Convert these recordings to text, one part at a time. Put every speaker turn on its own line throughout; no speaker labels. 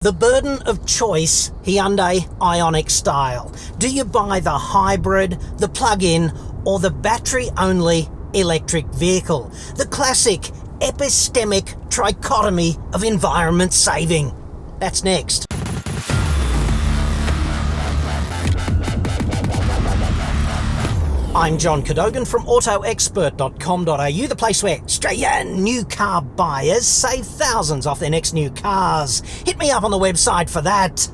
The burden of choice, Hyundai Ioniq style. Do you buy the hybrid, the plug-in, or the battery-only electric vehicle? The classic epistemic trichotomy of environment saving. That's next. I'm John Cadogan from AutoExpert.com.au, the place where Australian new car buyers save thousands off their next new cars. Hit me up on the website for that.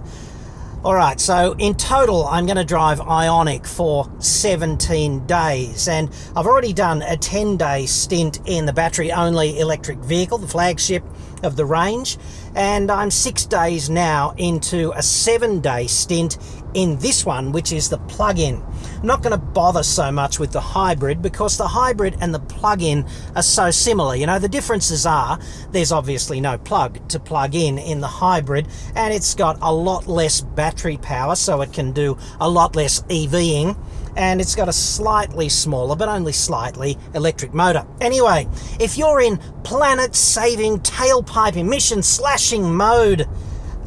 Alright, so in total I'm going to drive Ioniq for 17 days, and I've already done a 10-day stint in the battery-only electric vehicle, the flagship of the range, and I'm 6 days now into a 7-day stint in this one, which is the plug-in. I'm not going to bother so much with the hybrid because the hybrid and the plug-in are so similar. You know, the differences are there's obviously no plug to plug in the hybrid, and it's got a lot less battery power, so it can do a lot less EVing, and it's got a slightly smaller, but only slightly, electric motor. Anyway, if you're in planet-saving tailpipe emission slashing mode,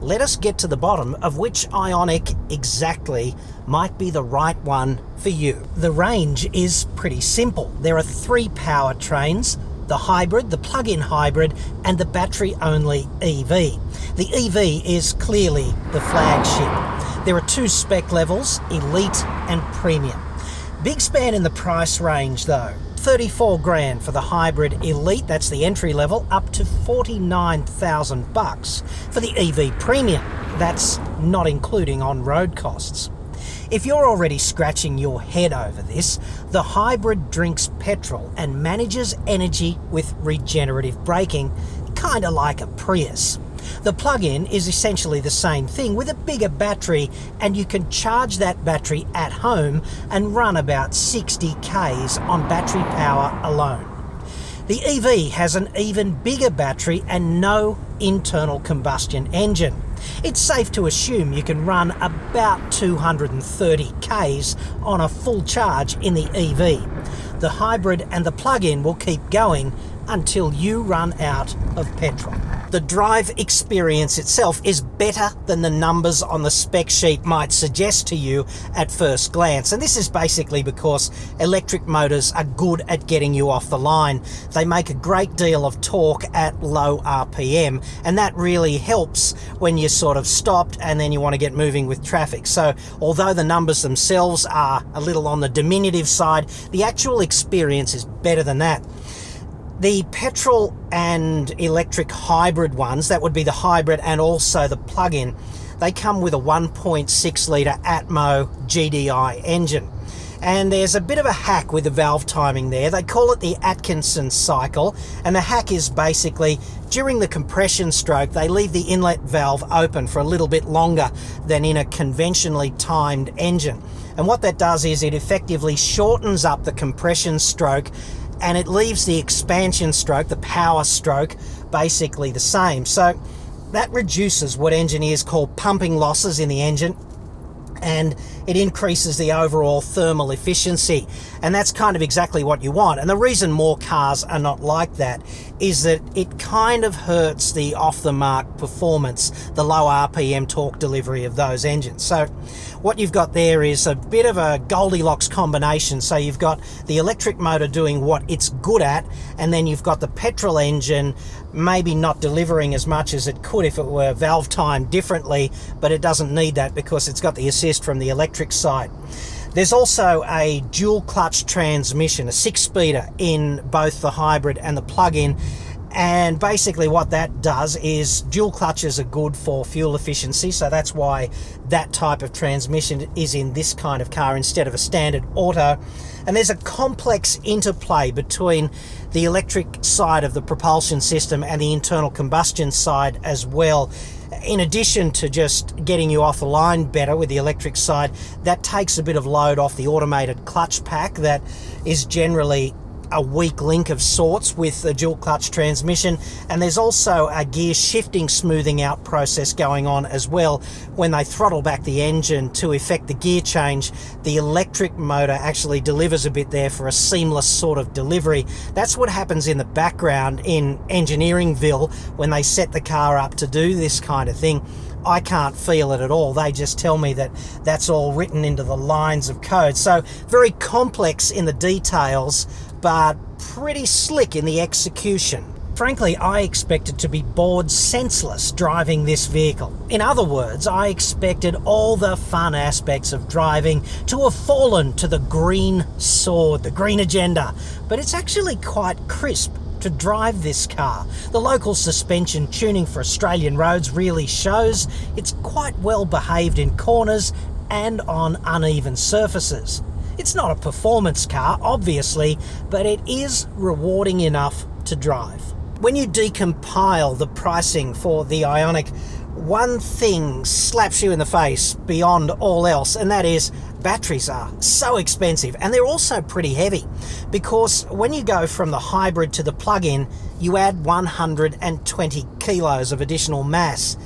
let us get to the bottom of which Ioniq exactly might be the right one for you. The range is pretty simple. There are 3 powertrains: the hybrid, the plug-in hybrid, and the battery-only EV. The EV is clearly the flagship. There are 2 spec levels, Elite and Premium. Big span in the price range though. 34 grand for the hybrid Elite, that's the entry level, up to 49,000 bucks for the EV Premium. That's not including on-road costs. If you're already scratching your head over this, the hybrid drinks petrol and manages energy with regenerative braking, kinda like a Prius. The plug-in is essentially the same thing with a bigger battery, and you can charge that battery at home and run about 60 k's on battery power alone. The EV has an even bigger battery and no internal combustion engine. It's safe to assume you can run about 230 k's on a full charge in the EV. The hybrid and the plug-in will keep going until you run out of petrol. The drive experience itself is better than the numbers on the spec sheet might suggest to you at first glance, and this is basically because electric motors are good at getting you off the line. They make a great deal of torque at low RPM, and that really helps when you're sort of stopped and then you want to get moving with traffic. So although the numbers themselves are a little on the diminutive side, the actual experience is better than that. The petrol and electric hybrid ones, that would be the hybrid and also the plug-in, they come with a 1.6 litre atmo GDI engine. And there's a bit of a hack with the valve timing there. They call it the Atkinson cycle, and the hack is basically during the compression stroke they leave the inlet valve open for a little bit longer than in a conventionally timed engine. And what that does is it effectively shortens up the compression stroke, and it leaves the expansion stroke, the power stroke, basically the same. So that reduces what engineers call pumping losses in the engine, and it increases the overall thermal efficiency, and that's kind of exactly what you want. And the reason more cars are not like that is that it kind of hurts the off-the-mark performance, the low RPM torque delivery of those engines. So what you've got there is a bit of a Goldilocks combination. So you've got the electric motor doing what it's good at, and then you've got the petrol engine maybe not delivering as much as it could if it were valve timed differently, but it doesn't need that because it's got the assist from the electric side. There's also a dual clutch transmission, a 6-speeder in both the hybrid and the plug-in, and basically what that does is dual clutches are good for fuel efficiency, so that's why that type of transmission is in this kind of car instead of a standard auto. And there's a complex interplay between the electric side of the propulsion system and the internal combustion side as well. In addition to just getting you off the line better with the electric side, that takes a bit of load off the automated clutch pack that is generally a weak link of sorts with the dual clutch transmission, and there's also a gear shifting smoothing out process going on as well. When they throttle back the engine to effect the gear change, the electric motor actually delivers a bit there for a seamless sort of delivery. That's what happens in the background in Engineeringville when they set the car up to do this kind of thing. I can't feel it at all. They just tell me that that's all written into the lines of code. So very complex in the details, but pretty slick in the execution. Frankly, I expected to be bored senseless driving this vehicle. In other words, I expected all the fun aspects of driving to have fallen to the green sword, the green agenda. But it's actually quite crisp to drive this car. The local suspension tuning for Australian roads really shows. It's quite well behaved in corners and on uneven surfaces. It's not a performance car, obviously, but it is rewarding enough to drive. When you decompile the pricing for the Ioniq, one thing slaps you in the face beyond all else, and that is batteries are so expensive, and they're also pretty heavy, because when you go from the hybrid to the plug-in, you add 120 kilos of additional mass.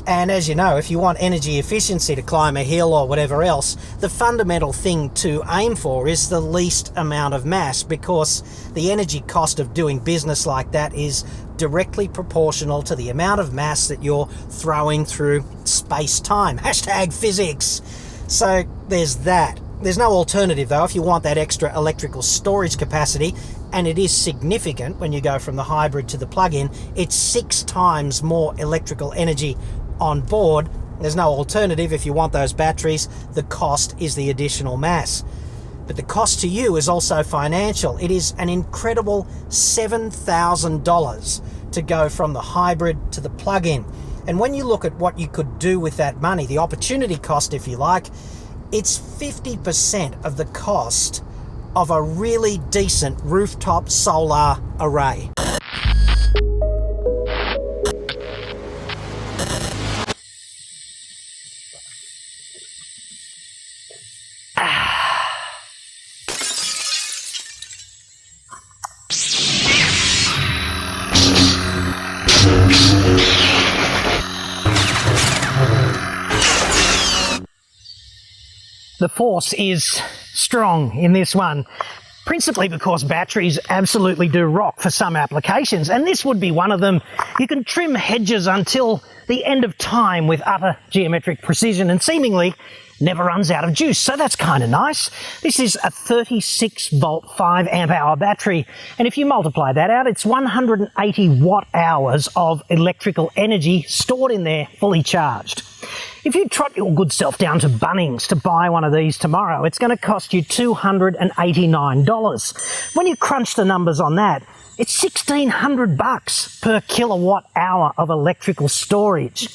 And as you know, if you want energy efficiency to climb a hill or whatever else, the fundamental thing to aim for is the least amount of mass, because the energy cost of doing business like that is directly proportional to the amount of mass that you're throwing through space-time. Hashtag physics. So there's that. There's no alternative though if you want that extra electrical storage capacity, and it is significant when you go from the hybrid to the plug-in. It's 6 times more electrical energy on board. There's no alternative if you want those batteries. The cost is the additional mass. But the cost to you is also financial. It is an incredible $7,000 to go from the hybrid to the plug-in. And when you look at what you could do with that money, the opportunity cost, if you like, it's 50% of the cost of a really decent rooftop solar array. The force is strong in this one, principally because batteries absolutely do rock for some applications, and this would be one of them. You can trim hedges until the end of time with utter geometric precision and seemingly never runs out of juice, so that's kind of nice. This is a 36 volt 5 amp hour battery, and if you multiply that out, it's 180 watt hours of electrical energy stored in there, fully charged. If you trot your good self down to Bunnings to buy one of these tomorrow, it's going to cost you $289. When you crunch the numbers on that, it's $1,600 per kilowatt hour of electrical storage.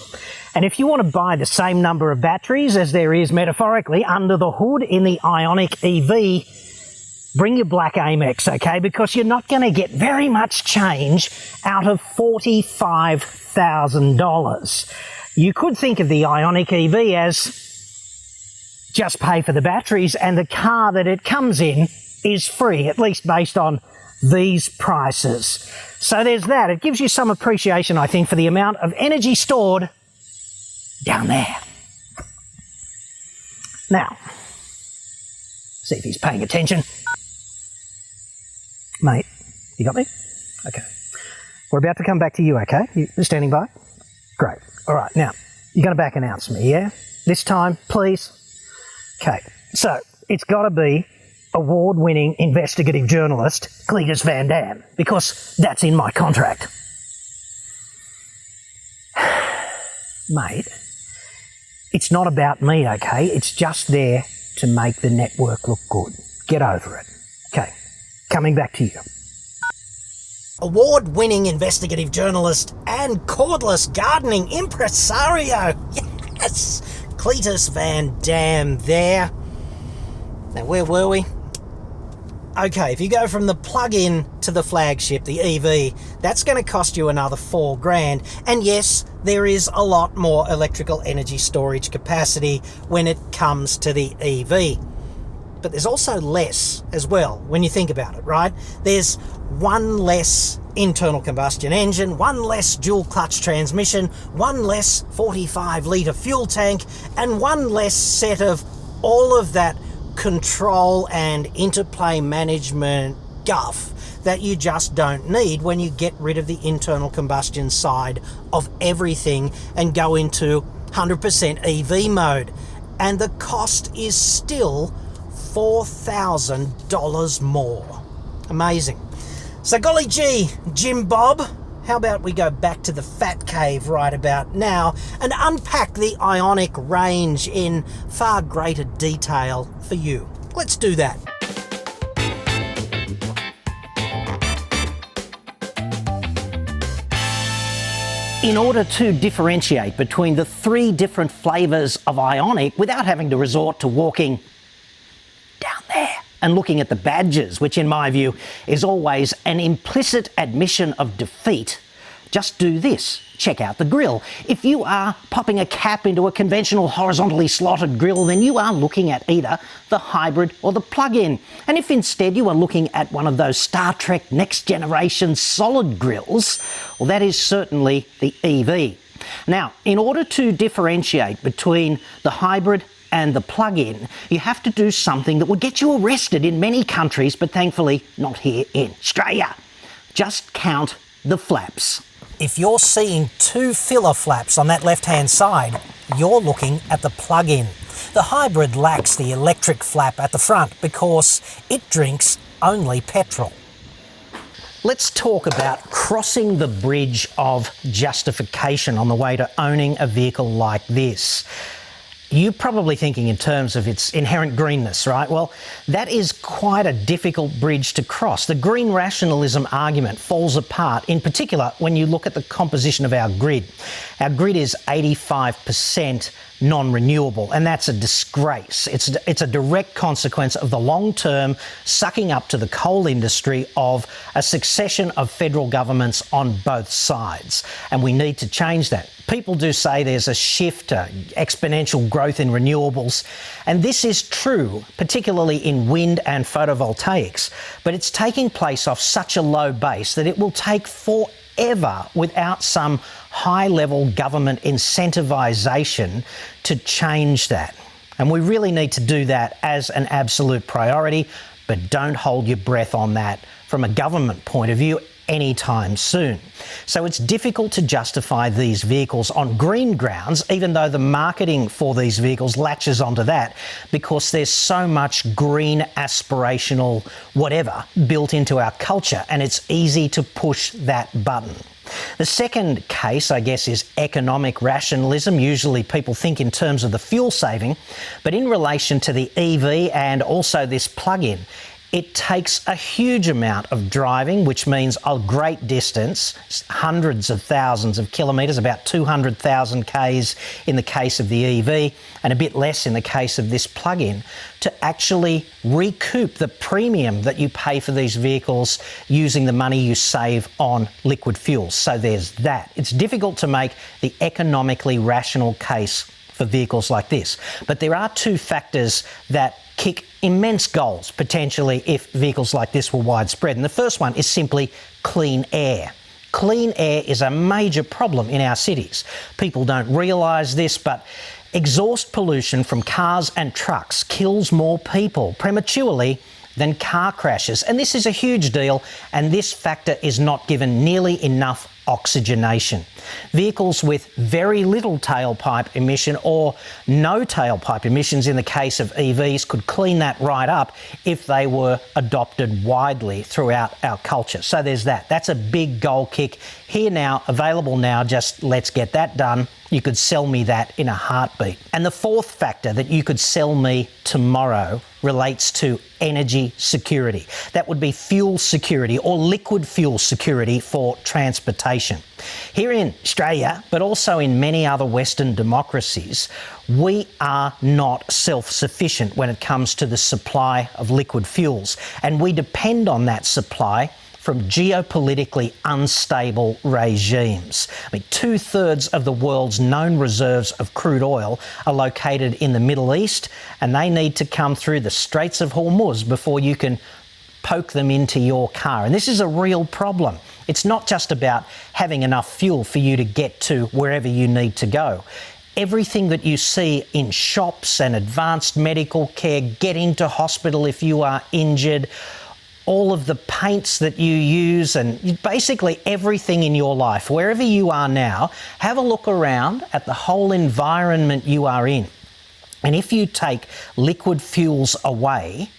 And if you want to buy the same number of batteries as there is metaphorically under the hood in the Ioniq EV, bring your black Amex, okay? Because you're not going to get very much change out of $45,000. You could think of the Ioniq EV as just pay for the batteries and the car that it comes in is free, at least based on these prices. So there's that. It gives you some appreciation, I think, for the amount of energy stored down there. Now, see if he's paying attention. Mate, you got me? Okay. We're about to come back to you, okay? You standing by? Great. All right, now, you're going to back announce me, yeah? This time, please? Okay, so it's got to be award-winning investigative journalist Cletus Van Dam, because that's in my contract. Mate, it's not about me, okay? It's just there to make the network look good. Get over it. Okay, coming back to you. Award-winning investigative journalist and cordless gardening impresario. Yes! Cletus Van Dam there. Now, where were we? Okay, if you go from the plug-in to the flagship, the EV, that's going to cost you another $4,000. And yes, there is a lot more electrical energy storage capacity when it comes to the EV. but there's also less as well when you think about it, right? There's one less internal combustion engine, one less dual clutch transmission, one less 45 litre fuel tank, and one less set of all of that control and interplay management guff that you just don't need when you get rid of the internal combustion side of everything and go into 100% EV mode. And the cost is still $4,000 more. Amazing. So golly gee, Jim Bob, how about we go back to the fat cave right about now and unpack the Ioniq range in far greater detail for you. Let's do that. In order to differentiate between the 3 different flavours of Ioniq without having to resort to walking down there and looking at the badges, which in my view is always an implicit admission of defeat, just do this. Check out the grille. If you are popping a cap into a conventional horizontally slotted grille, then you are looking at either the hybrid or the plug-in. And if instead you are looking at one of those Star Trek Next Generation solid grilles, well, that is certainly the EV. Now, in order to differentiate between the hybrid and the plug-in, you have to do something that would get you arrested in many countries, but thankfully not here in Australia. Just count the flaps. If you're seeing 2 filler flaps on that left-hand side, you're looking at the plug-in. The hybrid lacks the electric flap at the front because it drinks only petrol. Let's talk about crossing the bridge of justification on the way to owning a vehicle like this. You're probably thinking in terms of its inherent greenness, right? Well, that is quite a difficult bridge to cross. The green rationalism argument falls apart, in particular when you look at the composition of our grid. Our grid is 85% non-renewable, and that's a disgrace. It's a direct consequence of the long-term sucking up to the coal industry of a succession of federal governments on both sides, and we need to change that. People do say there's a shift, exponential growth in renewables, and this is true, particularly in wind and photovoltaics, but it's taking place off such a low base that it will take forever without some high-level government incentivisation to change that. And we really need to do that as an absolute priority, but don't hold your breath on that from a government point of view anytime soon. So it's difficult to justify these vehicles on green grounds, even though the marketing for these vehicles latches onto that, because there's so much green aspirational whatever built into our culture, and it's easy to push that button. The second case, I guess, is economic rationalism. Usually people think in terms of the fuel saving, but in relation to the EV and also this plug-in, it takes a huge amount of driving, which means a great distance, hundreds of thousands of kilometres, about 200,000 Ks in the case of the EV, and a bit less in the case of this plug-in, to actually recoup the premium that you pay for these vehicles using the money you save on liquid fuels. So there's that. It's difficult to make the economically rational case for vehicles like this. But there are 2 factors that kick immense goals, potentially, if vehicles like this were widespread. And the first one is simply clean air. Clean air is a major problem in our cities. People don't realise this, but exhaust pollution from cars and trucks kills more people prematurely than car crashes. And this is a huge deal, and this factor is not given nearly enough oxygenation. Vehicles with very little tailpipe emission or no tailpipe emissions in the case of EVs could clean that right up if they were adopted widely throughout our culture. So there's that. That's a big goal kick. Here now, available now, just let's get that done. You could sell me that in a heartbeat. And the fourth factor that you could sell me tomorrow relates to energy security. That would be fuel security or liquid fuel security for transportation. Here in Australia, but also in many other Western democracies, we are not self-sufficient when it comes to the supply of liquid fuels, and we depend on that supply from geopolitically unstable regimes. I mean, 2/3 of the world's known reserves of crude oil are located in the Middle East, and they need to come through the Straits of Hormuz before you can poke them into your car. And this is a real problem. It's not just about having enough fuel for you to get to wherever you need to go. Everything that you see in shops and advanced medical care, getting to hospital if you are injured, all of the paints that you use, and basically everything in your life, wherever you are now, have a look around at the whole environment you are in. And if you take liquid fuels away,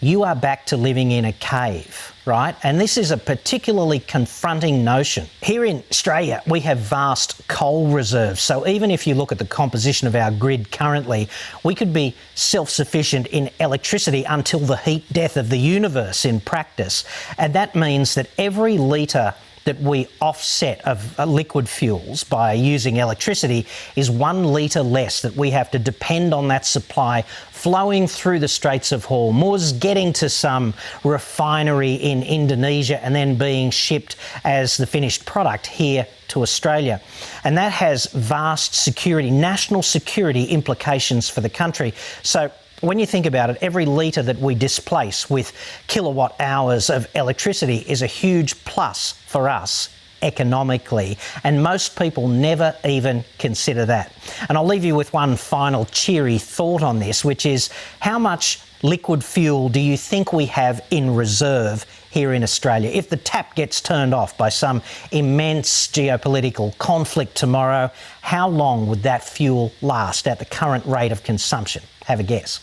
you are back to living in a cave, right? And this is a particularly confronting notion. Here in Australia, we have vast coal reserves. So even if you look at the composition of our grid currently, we could be self-sufficient in electricity until the heat death of the universe in practice. And that means that every litre that we offset of liquid fuels by using electricity is 1 litre less that we have to depend on that supply flowing through the Straits of Hormuz, getting to some refinery in Indonesia and then being shipped as the finished product here to Australia. And that has vast security, national security implications for the country. So when you think about it, every litre that we displace with kilowatt hours of electricity is a huge plus for us economically, and most people never even consider that. And I'll leave you with one final cheery thought on this, which is how much liquid fuel do you think we have in reserve here in Australia? If the tap gets turned off by some immense geopolitical conflict tomorrow, how long would that fuel last at the current rate of consumption? Have a guess.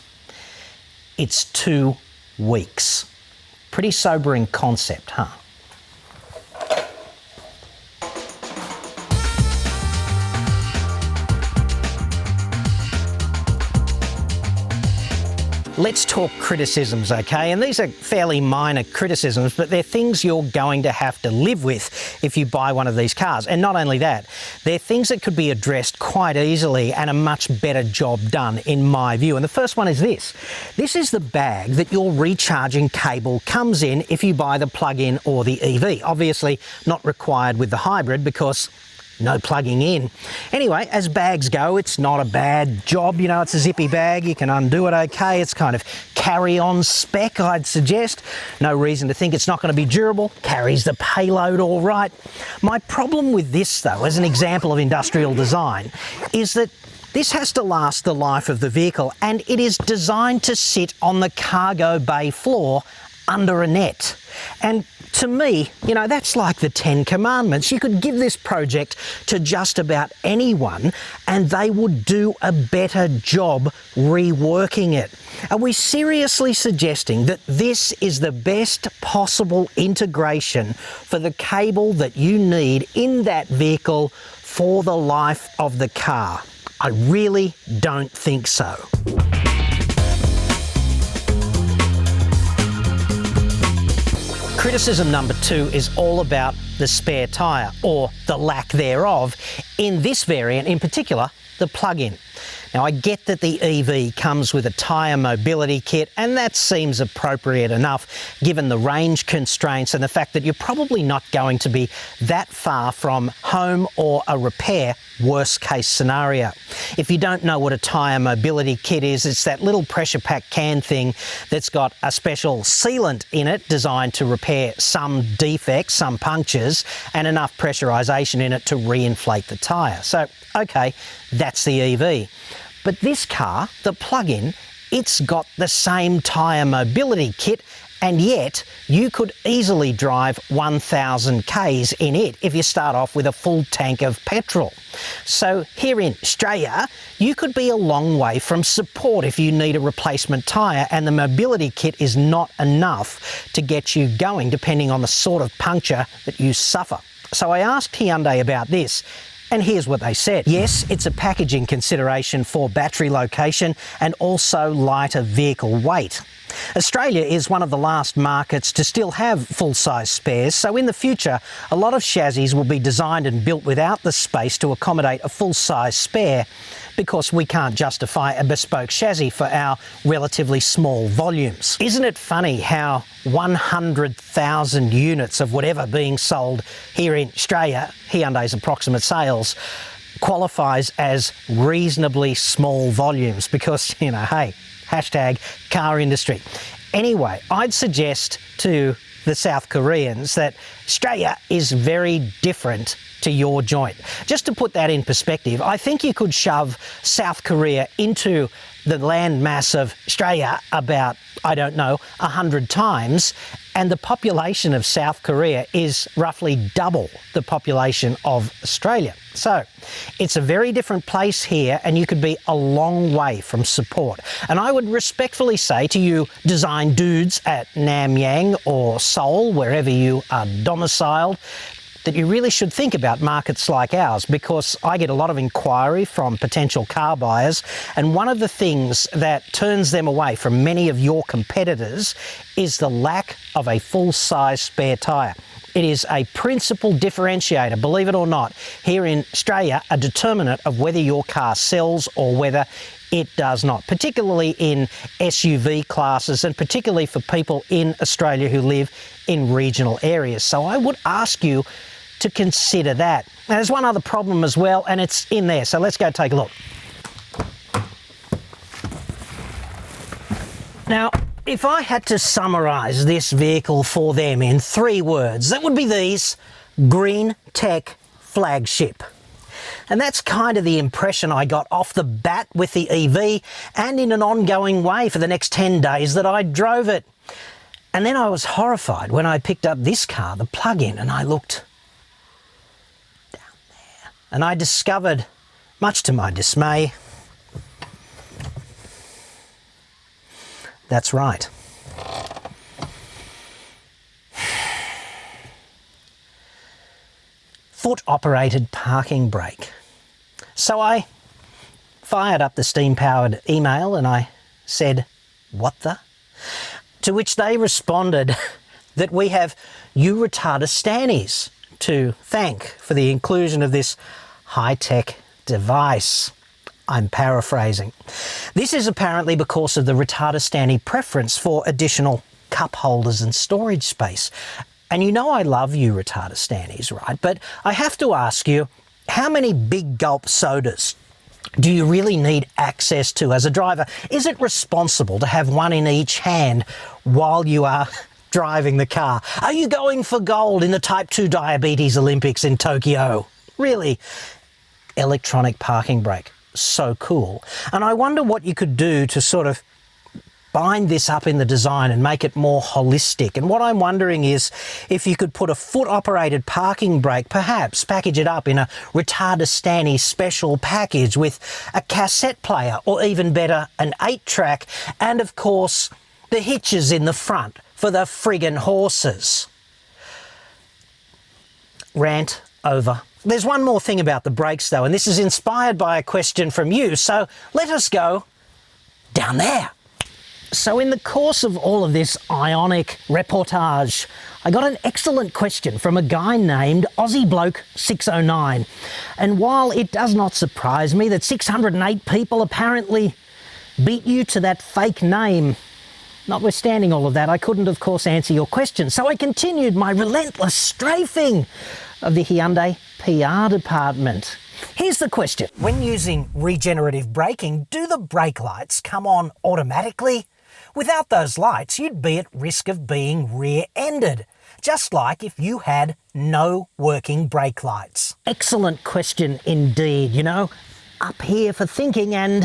It's 2 weeks. Pretty sobering concept, huh? Let's talk criticisms, okay? And these are fairly minor criticisms, but they're things you're going to have to live with if you buy one of these cars. And not only that, they're things that could be addressed quite easily and a much better job done, in my view. And the first one is this. This is the bag that your recharging cable comes in if you buy the plug-in or the EV. Obviously not required with the hybrid because no plugging in. Anyway, as bags go, it's not a bad job. You know, it's a zippy bag. You can undo it okay. It's kind of carry-on spec, I'd suggest. No reason to think it's not going to be durable. Carries the payload all right. My problem with this, though, as an example of industrial design, is that this has to last the life of the vehicle, and it is designed to sit on the cargo bay floor under a net. And to me, you know, that's like the 10 Commandments. You could give this project to just about anyone and they would do a better job reworking it. Are we seriously suggesting that this is the best possible integration for the cable that you need in that vehicle for the life of the car? I really don't think so. Criticism number 2 is all about the spare tyre, or the lack thereof, in this variant in particular, the plug-in. Now, I get that the EV comes with a tyre mobility kit, and that seems appropriate enough given the range constraints and the fact that you're probably not going to be that far from home or a repair worst case scenario. If you don't know what a tyre mobility kit is, it's that little pressure pack can thing that's got a special sealant in it designed to repair some defects, some punctures, and enough pressurisation in it to reinflate the tyre. So, okay, that's the EV. But this car, the plug-in, it's got the same tyre mobility kit, and yet you could easily drive 1,000 Ks in it if you start off with a full tank of petrol. So here in Australia, you could be a long way from support if you need a replacement tyre and the mobility kit is not enough to get you going, depending on the sort of puncture that you suffer. So I asked Hyundai about this, and here's what they said. Yes, it's a packaging consideration for battery location and also lighter vehicle weight. Australia is one of the last markets to still have full-size spares, so in the future a lot of chassis will be designed and built without the space to accommodate a full-size spare, because we can't justify a bespoke chassis for our relatively small volumes. Isn't it funny how 100,000 units of whatever being sold here in Australia, Hyundai's approximate sales, qualifies as reasonably small volumes because, you know, hey, hashtag car industry. Anyway, I'd suggest to the South Koreans that Australia is very different to your joint. Just to put that in perspective, I think you could shove South Korea into the land mass of Australia about, I don't know, 100 times, and the population of South Korea is roughly double the population of Australia. So it's a very different place here, and you could be a long way from support. And I would respectfully say to you design dudes at Namyang or Seoul, wherever you are domiciled, that you really should think about markets like ours, because I get a lot of inquiry from potential car buyers, and one of the things that turns them away from many of your competitors is the lack of a full-size spare tyre. It is a principal differentiator, believe it or not, here in Australia, a determinant of whether your car sells or whether it does not, particularly in SUV classes and particularly for people in Australia who live in regional areas. So I would ask you to consider that. Now, there's one other problem as well, and it's in there, so let's go take a look. Now, if I had to summarise this vehicle for them in 3 words, that would be these: green tech flagship. And that's kind of the impression I got off the bat with the EV, and in an ongoing way for the next 10 days that I drove it. And then I was horrified when I picked up this car, the plug-in, and I looked down there, and I discovered, much to my dismay, that's right. Foot-operated parking brake. So I fired up the steam-powered email and I said, "What the?" To which they responded that we have you retardastanis to thank for the inclusion of this high-tech device. I'm paraphrasing. This is apparently because of the retardastani preference for additional cup holders and storage space. And you know I love you retardastanis, right? But I have to ask you, how many big gulp sodas do you really need access to as a driver? Is it responsible to have one in each hand while you are driving the car? Are you going for gold in the Type 2 Diabetes Olympics in Tokyo? Really? Electronic parking brake. So cool. And I wonder what you could do to sort of bind this up in the design and make it more holistic. And what I'm wondering is if you could put a foot-operated parking brake, perhaps package it up in a retardastani special package with a cassette player, or even better, an 8-track, and of course the hitches in the front for the friggin' horses. Rant over. There's one more thing about the brakes though, and this is inspired by a question from you, so let us go down there. So in the course of all of this Ioniq reportage, I got an excellent question from a guy named Aussie Bloke 609. And while it does not surprise me that 608 people apparently beat you to that fake name, notwithstanding all of that, I couldn't of course answer your question. So I continued my relentless strafing of the Hyundai PR department. Here's the question. When using regenerative braking, do the brake lights come on automatically? Without those lights, you'd be at risk of being rear-ended, just like if you had no working brake lights. Excellent question indeed, you know. Up here for thinking and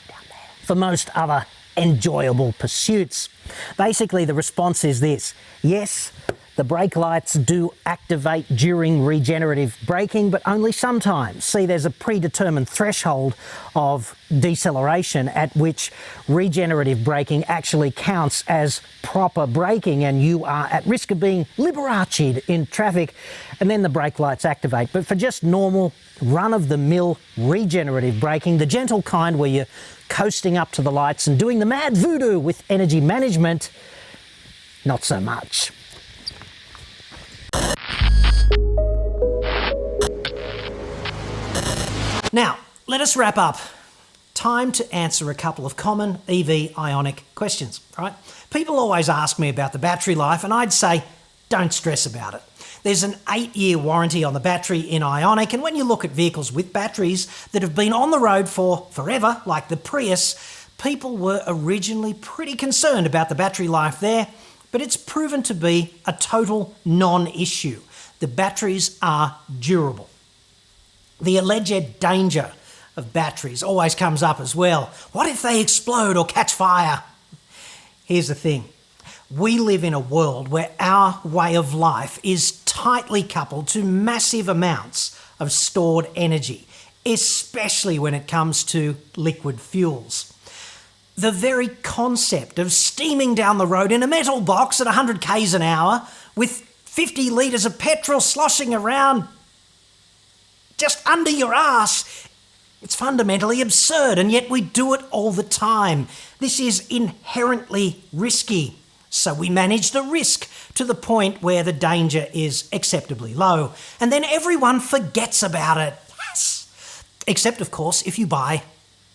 down there for most other enjoyable pursuits. Basically, the response is this: yes, The brake lights do activate during regenerative braking, but only sometimes. See, there's a predetermined threshold of deceleration at which regenerative braking actually counts as proper braking, and you are at risk of being Liberace'd in traffic, and then the brake lights activate. But for just normal, run-of-the-mill regenerative braking, the gentle kind where you're coasting up to the lights and doing the mad voodoo with energy management, not so much. Now, let us wrap up. Time to answer a couple of common EV Ioniq questions, right? People always ask me about the battery life, and I'd say, don't stress about it. There's an 8-year warranty on the battery in Ioniq, and when you look at vehicles with batteries that have been on the road for forever, like the Prius, people were originally pretty concerned about the battery life there, but it's proven to be a total non-issue. The batteries are durable. The alleged danger of batteries always comes up as well. What if they explode or catch fire? Here's the thing. We live in a world where our way of life is tightly coupled to massive amounts of stored energy, especially when it comes to liquid fuels. The very concept of steaming down the road in a metal box at 100 k's an hour with 50 litres of petrol sloshing around just under your ass, it's fundamentally absurd, and yet we do it all the time. This is inherently risky, so we manage the risk to the point where the danger is acceptably low, and then everyone forgets about it. Yes! Except, of course, if you buy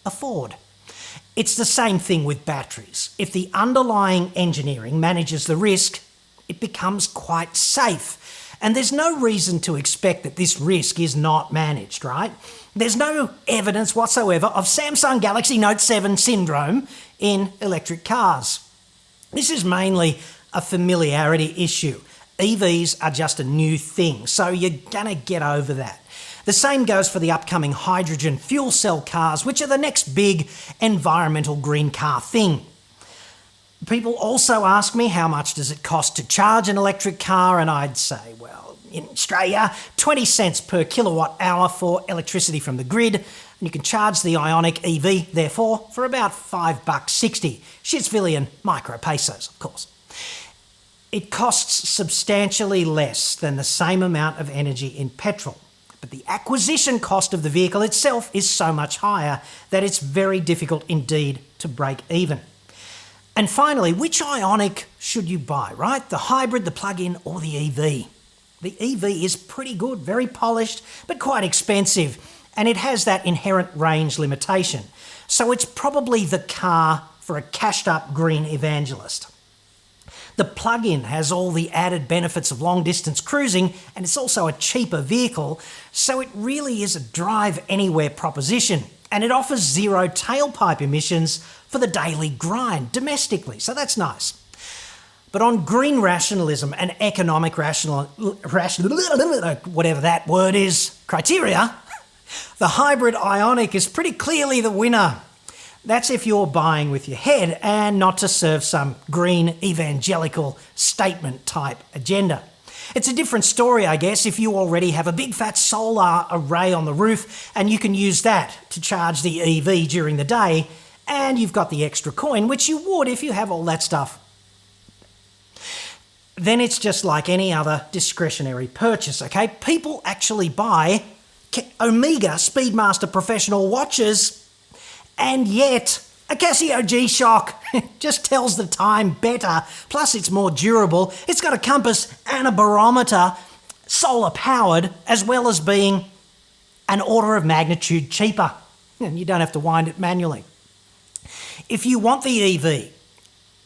a Ford. It's the same thing with batteries. If the underlying engineering manages the risk, it becomes quite safe. And there's no reason to expect that this risk is not managed, right? There's no evidence whatsoever of Samsung Galaxy Note 7 syndrome in electric cars. This is mainly a familiarity issue. EVs are just a new thing, so you're gonna get over that. The same goes for the upcoming hydrogen fuel cell cars, which are the next big environmental green car thing. People also ask me how much does it cost to charge an electric car, and I'd say, well, in Australia, 20 cents per kilowatt hour for electricity from the grid, and you can charge the Ioniq EV, therefore, for about $5.60, Shitsvillian micro pesos, of course. It costs substantially less than the same amount of energy in petrol, but the acquisition cost of the vehicle itself is so much higher that it's very difficult indeed to break even. And finally, which Ioniq should you buy, right? The hybrid, the plug-in, or the EV? The EV is pretty good, very polished, but quite expensive, and it has that inherent range limitation. So it's probably the car for a cashed-up green evangelist. The plug-in has all the added benefits of long-distance cruising, and it's also a cheaper vehicle, so it really is a drive-anywhere proposition, and it offers zero tailpipe emissions for the daily grind domestically, so that's nice. But on green rationalism and economic whatever that word is, criteria, the hybrid Ioniq is pretty clearly the winner. That's if you're buying with your head and not to serve some green evangelical statement type agenda. It's a different story, I guess, if you already have a big fat solar array on the roof and you can use that to charge the EV during the day, and you've got the extra coin, which you would if you have all that stuff. Then it's just like any other discretionary purchase, okay? People actually buy Omega Speedmaster professional watches, and yet a Casio G-Shock just tells the time better, plus it's more durable. It's got a compass and a barometer, solar powered, as well as being an order of magnitude cheaper, and you don't have to wind it manually. If you want the EV,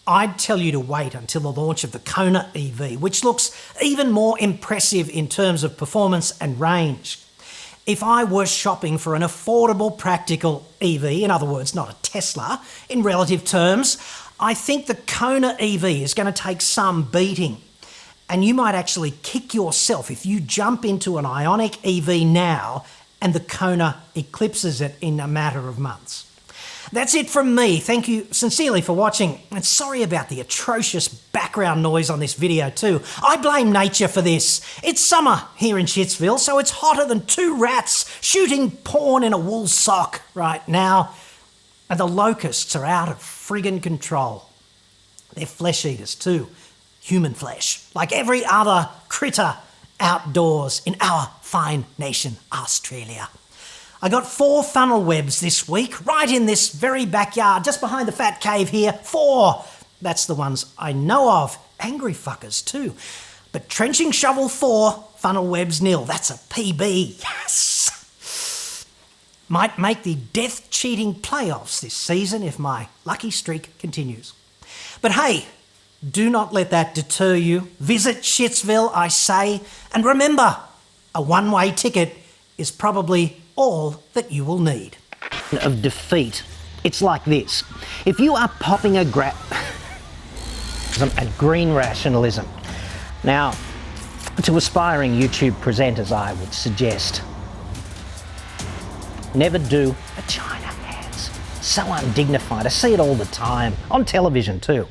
I'd tell you to wait until the launch of the Kona EV, which looks even more impressive in terms of performance and range. If I were shopping for an affordable, practical EV, in other words, not a Tesla, in relative terms, I think the Kona EV is going to take some beating. And you might actually kick yourself if you jump into an Ioniq EV now and the Kona eclipses it in a matter of months. That's it from me. Thank you sincerely for watching, and sorry about the atrocious background noise on this video too. I blame nature for this. It's summer here in Shitsville, so it's hotter than two rats shooting porn in a wool sock right now. And the locusts are out of friggin' control. They're flesh eaters too. Human flesh, like every other critter outdoors in our fine nation, Australia. I got 4 funnel webs this week, right in this very backyard, just behind the fat cave here. 4! That's the ones I know of. Angry fuckers too. But trenching shovel 4, funnel webs nil. That's a PB. Yes! Might make the death-cheating playoffs this season if my lucky streak continues. But hey, do not let that deter you. Visit Shitsville, I say. And remember, a one-way ticket is probably all that you will need. Of defeat. It's like this. If you are popping a green rationalism. Now, to aspiring YouTube presenters, I would suggest never do a China hands. So undignified. I see it all the time, on television too.